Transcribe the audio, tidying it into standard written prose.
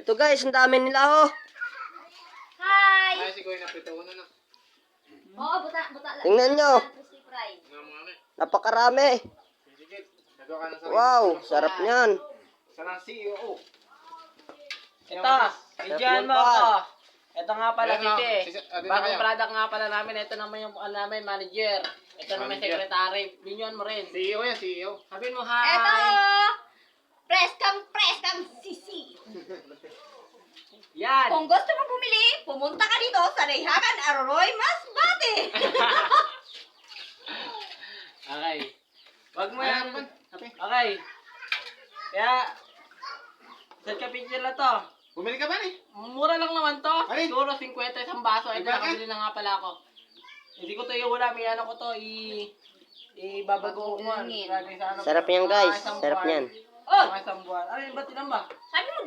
Ito guys, ang dami nila oh. Hi! Ay, si Kuya napito ko na. Oo, buta lang. Tingnan nyo. Crispy fry. Napakarami. Sige, nagawa ka na sa Wow, sarap niyan. Sarang CEO. Ito, idyan mo ako. Ito nga pala si Che. Bagong Bagong product nga pala namin. Ito naman yung namin, manager. Ito naman Manager. secretary. Binyon mo rin. CEO yan, CEO. Sabihin mo hi. Eto! Preskang sisi. Yan. Kung gusto mo bumili, pumunta ka dito sa Rehagan Arroy Masbate. Okay. Wag mo Ayan, yan. naman. Okay. Okay. Kaya, set ka picture na to. Bumili ka ba ni? Mura lang naman to. Alin? Siguro 50 isang baso. Ito, Iba ka? nakabili na nga pala ako. Hindi ko to iulam. Ano ko to, ibabago mo. Bagoongin. Lagay sa ano. Sarap yan guys, Mga isang sarap buwan. yan. Oh, Mga isang buwan. Ano yung ba't ilan ba? sabi mo